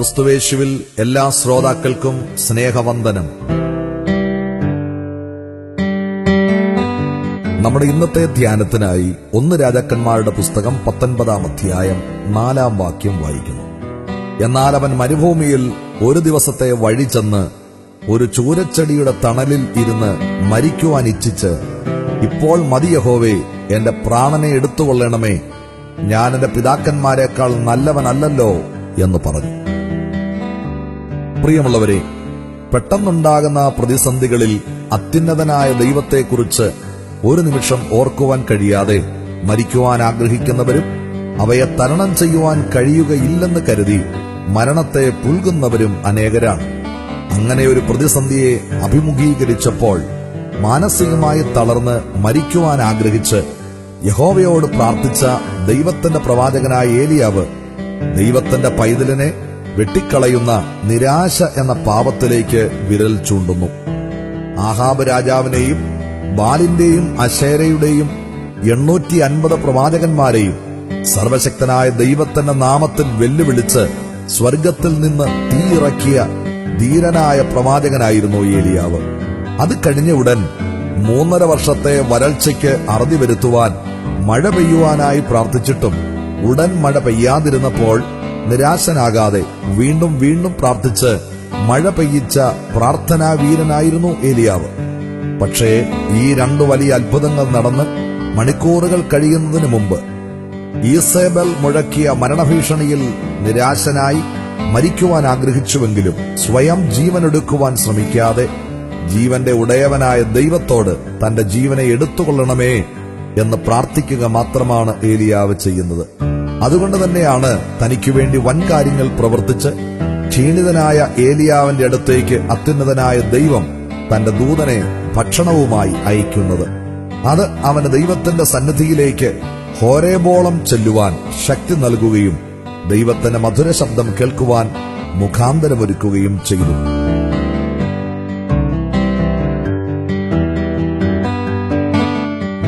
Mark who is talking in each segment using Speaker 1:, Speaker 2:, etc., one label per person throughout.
Speaker 1: ക്രിസ്തുവേശുവിൽ എല്ലാ ശ്രോതാക്കൾക്കും സ്നേഹവന്ദനം. നമ്മുടെ ഇന്നത്തെ ധ്യാനത്തിനായി 1 രാജാക്കന്മാരുടെ പുസ്തകം 19-ാം അധ്യായം 4-ാം വാക്യം വായിക്കുന്നു. എന്നാൽ അവൻ മരുഭൂമിയിൽ ഒരു ദിവസത്തെ വഴി ചെന്ന് ഒരു ചൂരച്ചെടിയുടെ തണലിൽ ഇരുന്ന് മരിക്കുവാൻ ഇച്ഛിച്ച്, ഇപ്പോൾ മതി യഹോവേ, എന്റെ പ്രാണനെ എടുത്തുകൊള്ളണമേ, ഞാൻ എന്റെ പിതാക്കന്മാരെക്കാൾ നല്ലവനല്ലല്ലോ എന്ന് പറഞ്ഞു. പ്രിയമുള്ളവരെ, പെട്ടെന്നുണ്ടാകുന്ന പ്രതിസന്ധികളിൽ അത്യുന്നതനായ ദൈവത്തെക്കുറിച്ച് ഒരു നിമിഷം ഓർക്കുവാൻ കഴിയാതെ മരിക്കുവാൻ ആഗ്രഹിക്കുന്നവരും അവയെ തരണം ചെയ്യുവാൻ കഴിയുകയില്ലെന്ന് കരുതി മരണത്തെ പുൽകുന്നവരും അനേകരാണ്. അങ്ങനെ ഒരു പ്രതിസന്ധിയെ അഭിമുഖീകരിച്ചപ്പോൾ മാനസികമായി തളർന്ന് മരിക്കുവാൻ ആഗ്രഹിച്ച് യഹോവയോട് പ്രാർത്ഥിച്ച ദൈവത്തിന്റെ പ്രവാചകനായ ഏലിയാവ് ദൈവത്തിന്റെ പൈതലിനെ വെട്ടിക്കളയുന്ന നിരാശ എന്ന പാപത്തിലേക്ക് വിരൽ ചൂണ്ടുന്നു. ആഹാബ് രാജാവിനെയും ബാലിന്റെയും അശേരയുടെയും 850 പ്രവാചകന്മാരെയും സർവശക്തനായ ദൈവത്തിന്റെ നാമത്തിൽ വെല്ലുവിളിച്ച് സ്വർഗത്തിൽ നിന്ന് തീയിറക്കിയ ധീരനായ പ്രവാചകനായിരുന്നു ഏലിയാവ്. അത് കഴിഞ്ഞ ഉടൻ 3.5 വർഷത്തെ വരൾച്ചയ്ക്ക് അറുതി വരുത്തുവാൻ മഴ പെയ്യുവാനായി പ്രാർത്ഥിച്ചിട്ടും ഉടൻ മഴ പെയ്യാതിരുന്നപ്പോൾ നിരാശനാകാതെ വീണ്ടും വീണ്ടും പ്രാർത്ഥിച്ച് മഴ പെയ്യിച്ച പ്രാർത്ഥനാവീരനായിരുന്നു ഏലിയാവ്. പക്ഷേ ഈ 2 വലിയ അത്ഭുതങ്ങൾ നടന്ന് മണിക്കൂറുകൾ കഴിയുന്നതിന് മുമ്പ് ഈസേബൽ മുഴക്കിയ മരണഭീഷണിയിൽ നിരാശനായി മരിക്കുവാൻ ആഗ്രഹിച്ചുവെങ്കിലും സ്വയം ജീവനെടുക്കുവാൻ ശ്രമിക്കാതെ ജീവന്റെ ഉടയവനായ ദൈവത്തോട് തന്റെ ജീവനെ എടുത്തുകൊള്ളണമേ എന്ന് പ്രാർത്ഥിക്കുക മാത്രമാണ് ഏലിയാവ് ചെയ്യുന്നത്. അതുകൊണ്ട് തന്നെയാണ് തനിക്കുവേണ്ടി വൻ കാര്യങ്ങൾ പ്രവർത്തിച്ച് ക്ഷീണിതനായ ഏലിയാവിന്റെ അടുത്തേക്ക് അത്യുന്നതനായ ദൈവം തന്റെ ദൂതനെ ഭക്ഷണവുമായി അയക്കുന്നത്. അത് അവന് ദൈവത്തിന്റെ സന്നിധിയിലേക്ക് ഹോരേബോളം ചെല്ലുവാൻ ശക്തി നൽകുകയും ദൈവത്തിന്റെ മധുര ശബ്ദം കേൾക്കുവാൻ മുഖാന്തരമൊരുക്കുകയും ചെയ്തു.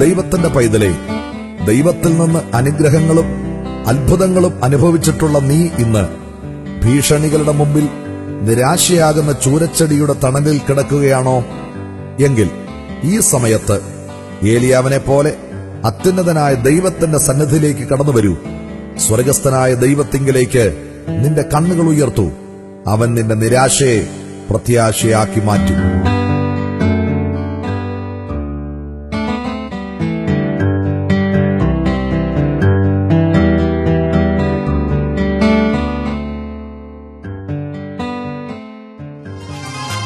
Speaker 1: ദൈവത്തിന്റെ പൈതലേ, ദൈവത്തിൽ നിന്ന് അനുഗ്രഹങ്ങളും അത്ഭുതങ്ങളും അനുഭവിച്ചിട്ടുള്ള നീ ഇന്ന് ഭീഷണികളുടെ മുമ്പിൽ നിരാശയാകുന്ന ചൂരച്ചെടിയുടെ തണലിൽ കിടക്കുകയാണോ? എങ്കിൽ ഈ സമയത്ത് ഏലിയാവിനെ പോലെ അത്യുന്നതനായ ദൈവത്തിന്റെ സന്നിധിയിലേക്ക് കടന്നുവരൂ. സ്വർഗസ്ഥനായ ദൈവത്തിങ്കിലേക്ക് നിന്റെ കണ്ണുകൾ ഉയർത്തൂ. അവൻ നിന്റെ നിരാശയെ പ്രത്യാശയാക്കി മാറ്റും.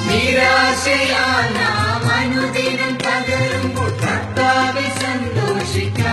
Speaker 2: നിരാശയാൽ നാം അനുദിനം തകരുമ്പോൾ കർത്താവെ സന്തോഷിക്കാം.